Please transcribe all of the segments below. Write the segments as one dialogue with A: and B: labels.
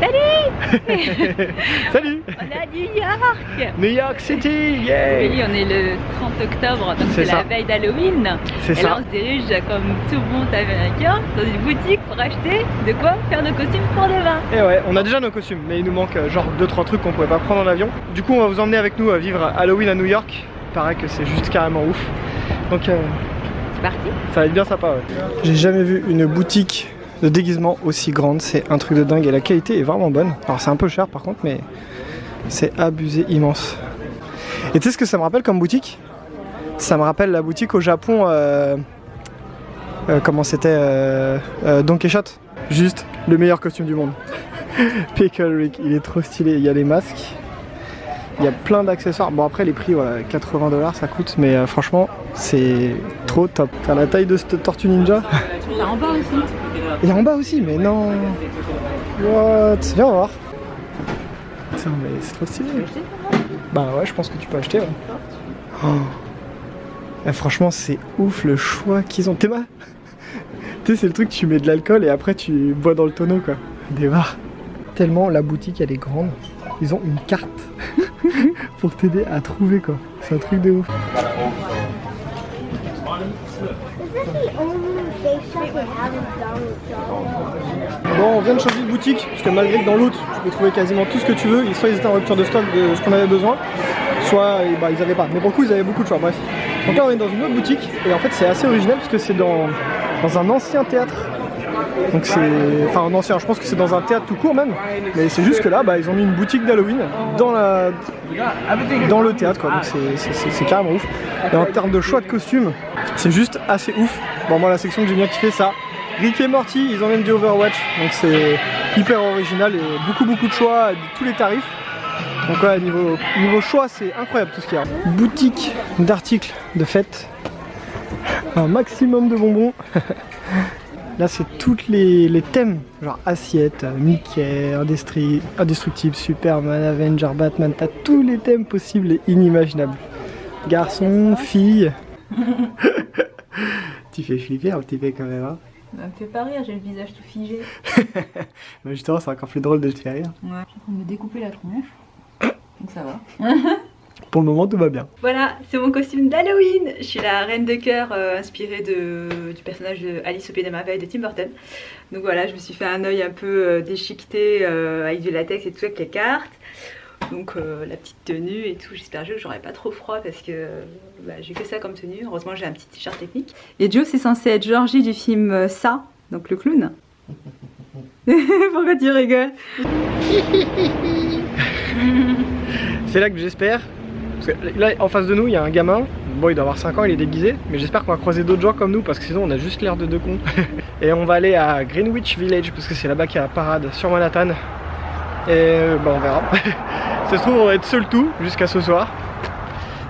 A: Salut.
B: Salut.
A: On est à New York.
B: New York City, yeah.
A: Oui, on est le 30 octobre, donc c'est la veille d'Halloween.
B: C'est ça.
A: Et là on se dirige comme tout bon américain dans une boutique pour acheter de quoi faire nos costumes pour demain.
B: Et ouais, on a déjà nos costumes, mais il nous manque genre 2-3 trucs qu'on pouvait pas prendre en avion. Du coup on va vous emmener avec nous à vivre Halloween à New York. Il paraît que c'est juste carrément ouf. Donc
A: c'est parti.
B: Ça va être bien sympa, ouais. J'ai jamais vu une boutique de déguisement aussi grande, c'est un truc de dingue et la qualité est vraiment bonne. Alors c'est un peu cher par contre, mais c'est abusé immense. Et tu sais ce que ça me rappelle comme boutique? Ça me rappelle la boutique au Japon, comment c'était, Don Quichotte. Juste le meilleur costume du monde. Pickle Rick, il est trop stylé, il y a les masques, il y a plein d'accessoires. Bon après les prix, voilà, 80 $ ça coûte, mais franchement c'est trop top. T'as la taille de cette tortue ninja.
A: Il y a en bas aussi.
B: Et en bas aussi, mais non. What? Viens voir. Putain, mais c'est trop stylé. Bah ouais, je pense que tu peux acheter. Ouais. Oh. Et franchement, c'est ouf le choix qu'ils ont. T'es mal. Tu sais, c'est le truc, tu mets de l'alcool et après tu bois dans le tonneau quoi. Des bars. Tellement la boutique elle est grande. Ils ont une carte pour t'aider à trouver quoi. C'est un truc de ouf. Bon, on vient de changer de boutique parce que malgré que dans l'autre tu peux trouver quasiment tout ce que tu veux, soit ils étaient en rupture de stock de ce qu'on avait besoin, soit bah, ils avaient pas. Mais pour le coup ils avaient beaucoup de choix, bref. Donc là on est dans une autre boutique et en fait c'est assez original parce que c'est dans un ancien théâtre. Donc c'est... Enfin un ancien, je pense que c'est dans un théâtre tout court même. Mais c'est juste que là bah, ils ont mis une boutique d'Halloween dans le théâtre quoi. Donc c'est carrément ouf. Et en termes de choix de costumes, c'est juste assez ouf. Bon moi la section que j'ai bien kiffé ça. Rick et Morty, ils ont même du Overwatch. Donc c'est hyper original et beaucoup de choix, tous les tarifs. Donc ouais, niveau choix c'est incroyable tout ce qu'il y a. Boutique d'articles de fête. Un maximum de bonbons. Là c'est toutes les thèmes, genre assiette, Mickey, Indestructible, Superman, Avenger, Batman, t'as tous les thèmes possibles et inimaginables. Garçon, fille. Tu fais flipper un petit peu quand même hein.
A: Ça me fait pas rire, j'ai le visage tout figé.
B: Bah justement c'est encore plus drôle de te faire rire.
A: Ouais, je suis en train de me découper la tronche, donc ça va.
B: Pour le moment tout va bien.
A: Voilà, c'est mon costume d'Halloween. Je suis la reine de cœur inspirée du personnage de Alice au Pays des Merveilles de Tim Burton. Donc voilà, je me suis fait un œil un peu déchiqueté avec du latex et tout avec les cartes. Donc la petite tenue et tout, j'espère que j'aurai pas trop froid parce que bah, j'ai que ça comme tenue. Heureusement j'ai un petit t-shirt technique. Et Joe c'est censé être Georgie du film Ça, donc le clown. Pourquoi tu rigoles?
B: C'est là que j'espère. Parce que là en face de nous il y a un gamin. Bon il doit avoir 5 ans, il est déguisé. Mais j'espère qu'on va croiser d'autres gens comme nous parce que sinon on a juste l'air de deux cons. Et on va aller à Greenwich Village parce que c'est là-bas qu'il y a la parade sur Manhattan. Et bah on verra. Ça se trouve on va être seul tout jusqu'à ce soir.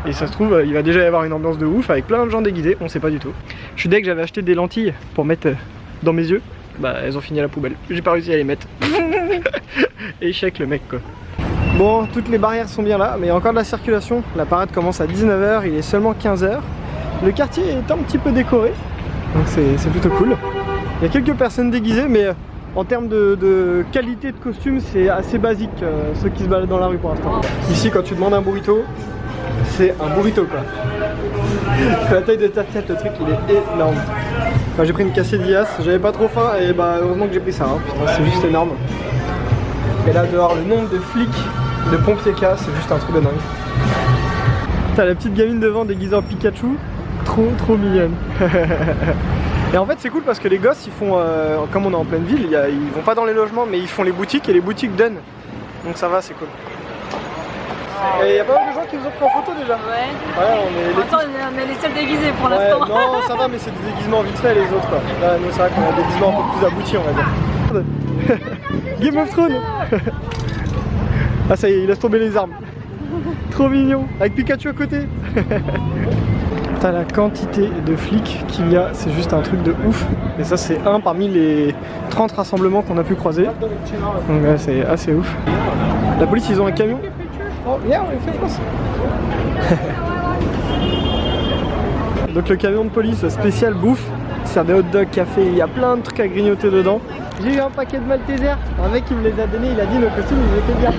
B: Et ça se trouve il va déjà y avoir une ambiance de ouf avec plein de gens déguisés, on sait pas du tout. Je suis dès que j'avais acheté des lentilles pour mettre dans mes yeux. Bah elles ont fini à la poubelle, j'ai pas réussi à les mettre. Échec le mec quoi. Bon, toutes les barrières sont bien là, mais il y a encore de la circulation. La parade commence à 19 h, il est seulement 15 h. Le quartier est un petit peu décoré, donc c'est plutôt cool. Il y a quelques personnes déguisées, mais en termes de qualité de costume, c'est assez basique ceux qui se baladent dans la rue pour l'instant. Ici, quand tu demandes un burrito, c'est un burrito quoi. La taille de ta tête, le truc il est énorme. Enfin, j'ai pris une quesadillas, j'avais pas trop faim et bah heureusement que j'ai pris ça, hein. Putain, c'est juste énorme. Et là dehors, le nombre de flics, de pompiers qu'il y a, c'est juste un truc de dingue. T'as la petite gamine devant déguisée en Pikachu, trop mignonne. Et en fait c'est cool parce que les gosses ils font, comme on est en pleine ville, ils vont pas dans les logements mais ils font les boutiques et les boutiques donnent. Donc ça va, c'est cool. Et il y a pas mal de gens qui vous ont pris en photo déjà.
A: Ouais, on est les seuls déguisés pour l'instant.
B: Non ça va mais c'est des déguisements vite fait les autres quoi. Là nous c'est vrai qu'on a des déguisements un peu plus aboutis on va dire. Game of Thrones. Ah ça y est, il laisse tomber les armes. Trop mignon, avec Pikachu à côté. T'as la quantité de flics qu'il y a, c'est juste un truc de ouf. Et ça c'est un parmi les 30 rassemblements qu'on a pu croiser. Donc ouais, c'est assez ouf. La police ils ont un camion. Oh yeah, on fait France. Donc le camion de police spécial bouffe, sert des hot dogs, café, il y a plein de trucs à grignoter dedans. J'ai eu un paquet de Maltesers. Un mec qui me les a donnés, il a dit nos costumes ils étaient bien.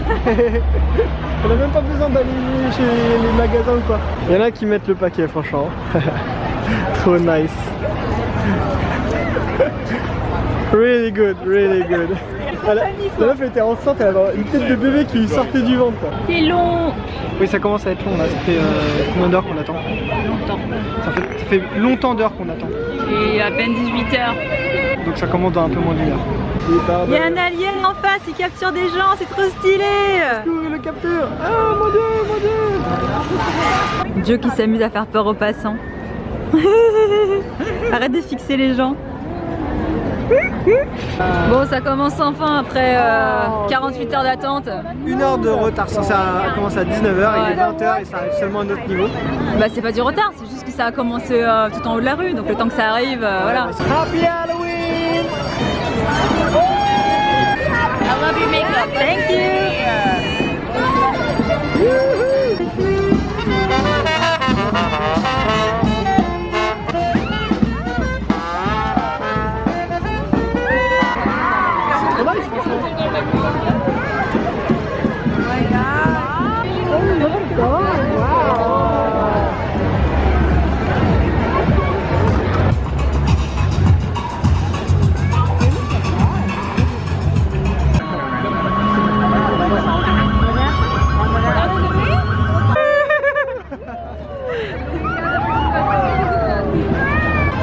B: On a même pas besoin d'aller chez les magasins ou quoi. Il y en a qui mettent le paquet franchement. Trop nice. Really good, really good. Voilà, la meuf était enceinte, elle avait une tête de bébé qui sortait du ventre quoi.
A: C'est long.
B: Oui, ça commence à être long là, ça fait combien d'heures qu'on attend?
A: Longtemps.
B: Ça fait longtemps d'heures qu'on attend.
A: Et à peine 18 h.
B: Donc ça commence dans un peu moins d'une heure.
A: Il y a un alien en face, il capture des gens, c'est trop stylé.
B: Le capteur. Ah mon dieu, mon dieu.
A: Joe qui s'amuse à faire peur aux passants. Arrête de fixer les gens. Bon, ça commence enfin après 48 heures d'attente.
B: 1 heure de retard, ça commence à 19h, il est 20h et ça arrive seulement à notre niveau.
A: Bah c'est pas du retard, c'est juste que ça a commencé tout en haut de la rue, donc le temps que ça arrive, voilà.
B: Happy Halloween!
A: I love your makeup. Thank you.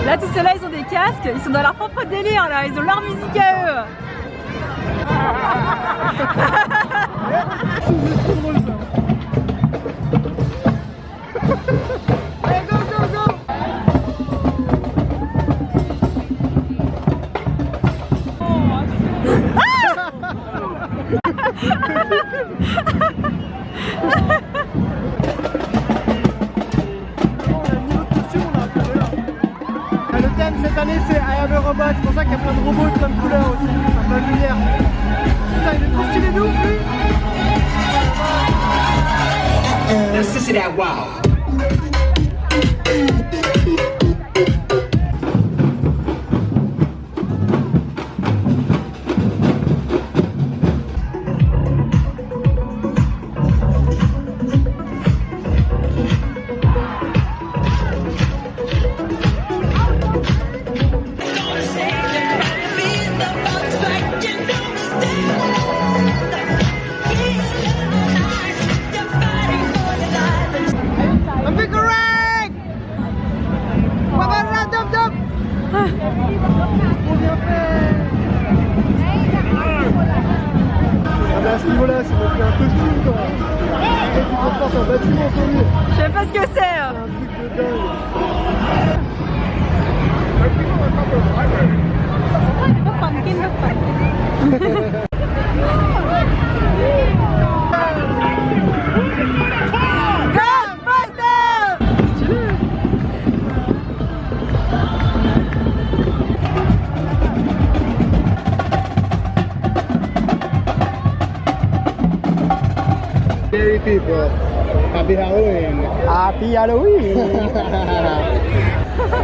A: Là, tous ceux-là, ils ont des casques, ils sont dans leur propre délire, là, ils ont leur musique à eux.
B: Allez, go, go, go! Le thème cette année c'est I am a robot, c'est pour ça qu'il y a plein de robots et plein de couleurs aussi, plein de lumière. Putain, il est trop stylé de ouf lui!
C: Let's see that wow.
B: À ce niveau-là, c'est même plus un costume quoi. Tu transportes un bâtiment sur lui.
A: Je sais pas ce que c'est.
B: C'est un truc de dingue.
C: Merry people. Happy Halloween.
B: Happy Halloween.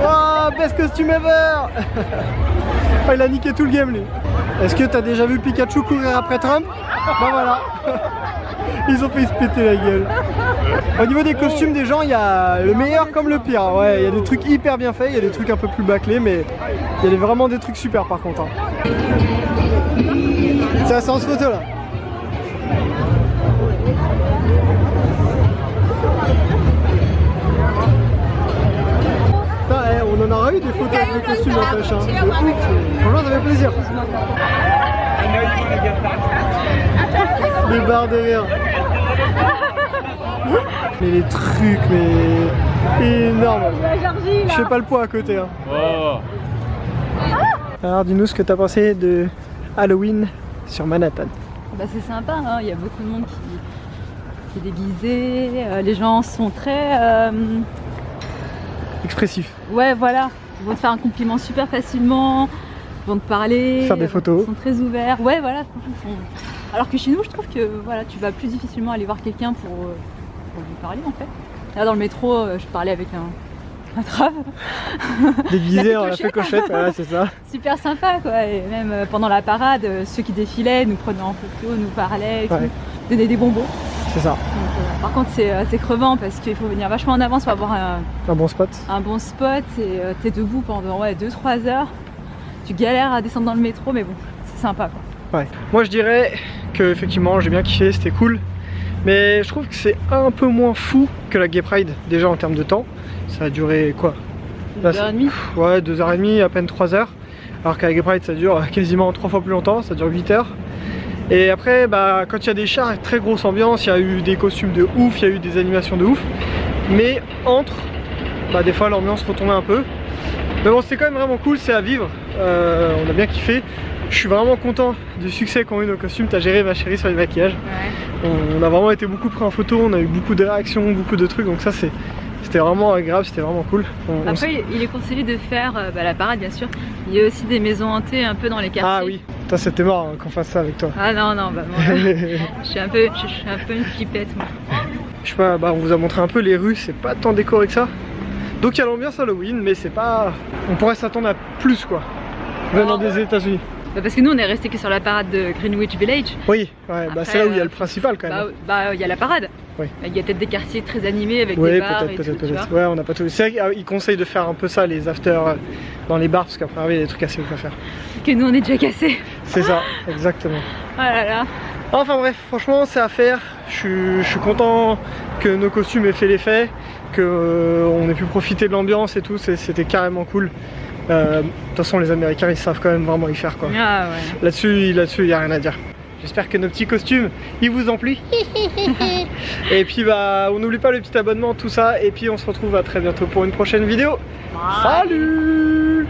B: Oh, best costume ever. Oh, il a niqué tout le game lui. Est-ce que t'as déjà vu Pikachu courir après Trump? Ben voilà. Ils ont fait se péter la gueule. Au niveau des costumes des gens, il y a le meilleur comme le pire. Ouais, il y a des trucs hyper bien faits, il y a des trucs un peu plus bâclés, mais il y a vraiment des trucs super par contre. Hein. C'est la séance photo là. Putain, on en aura eu des photos avec le costume n'empêche. Hein. Franchement, ça fait plaisir. Des barres de rire. Mais les trucs, mais énorme. Je fais pas le poids à côté. Hein. Oh. Alors, dis-nous ce que t'as pensé de Halloween sur Manhattan.
A: Bah, c'est sympa, hein. Il y a beaucoup de monde qui est déguisé. Les gens sont très
B: expressif.
A: Ouais, voilà. Ils vont te faire un compliment super facilement. Ils vont te parler.
B: Faire des photos.
A: Ils sont très ouverts. Ouais, voilà. Alors que chez nous, je trouve que voilà, tu vas plus difficilement aller voir quelqu'un pour lui parler en fait. Là, dans le métro, je parlais avec attrape.
B: Déguisé en la
A: cochette.
B: cochette, voilà, c'est ça.
A: Super sympa quoi, et même pendant la parade, ceux qui défilaient nous prenaient en photo, nous parlaient, et
B: Ouais.
A: tout, donnaient des bonbons.
B: C'est ça.
A: Donc, par contre c'est assez crevant parce qu'il faut venir vachement en avance pour avoir
B: Un bon spot.
A: un bon spot et t'es debout pendant 2-3 heures. Tu galères à descendre dans le métro mais bon, c'est sympa quoi.
B: Ouais. Moi je dirais que effectivement j'ai bien kiffé, c'était cool. Mais je trouve que c'est un peu moins fou que la Gay Pride, déjà en termes de temps. Ça a duré quoi? Là,
A: 2h30.
B: Ouais, 2h30, à peine 3h. Alors qu'à la Gay Pride ça dure quasiment 3 fois plus longtemps, ça dure 8 heures. Et après, bah, quand il y a des chars, très grosse ambiance, il y a eu des costumes de ouf, il y a eu des animations de ouf. Mais entre, bah, des fois l'ambiance retombait un peu. Mais bon, c'était quand même vraiment cool, c'est à vivre. On a bien kiffé. Je suis vraiment content du succès qu'ont eu nos costumes. T'as géré, ma chérie, sur les maquillages.
A: Ouais.
B: On a vraiment été beaucoup pris en photo, on a eu beaucoup de réactions, beaucoup de trucs. Donc ça, c'était vraiment agréable, c'était vraiment cool.
A: Après, il est conseillé de faire la parade, bien sûr. Il y a aussi des maisons hantées un peu dans les quartiers.
B: Ah oui, toi c'était mort qu'on fasse ça avec toi.
A: Ah non, non, bah moi, je suis un peu une flippette, moi.
B: Je sais pas, bah, on vous a montré un peu les rues, c'est pas tant décoré que ça. Donc il y a l'ambiance Halloween, mais c'est pas... On pourrait s'attendre à plus quoi, venant des États-Unis.
A: Bah parce que nous, on est resté que sur la parade de Greenwich Village.
B: Oui, ouais, bah
A: Après,
B: c'est là où il y a le principal quand même.
A: Bah, il y a la parade.
B: Oui.
A: Il y a peut-être des quartiers très animés avec
B: Oui,
A: des bars et
B: peut-être,
A: tout, tu vois.
B: Ouais, on n'a pas tout. C'est vrai qu'ils conseillent de faire un peu ça, les afters dans les bars, parce qu'après il y a des trucs assez ouf à faire.
A: Que nous, on est déjà cassés.
B: C'est ça, exactement.
A: Oh là là.
B: Enfin bref, franchement c'est à faire. Je suis content que nos costumes aient fait l'effet, qu'on ait pu profiter de l'ambiance et tout, c'était carrément cool. De toute façon les Américains ils savent quand même vraiment y faire quoi.
A: Ah ouais.
B: Là-dessus il n'y a rien à dire. J'espère que nos petits costumes ils vous ont plu. Et puis bah on n'oublie pas le petit abonnement, tout ça. Et puis on se retrouve à très bientôt pour une prochaine vidéo. Salut!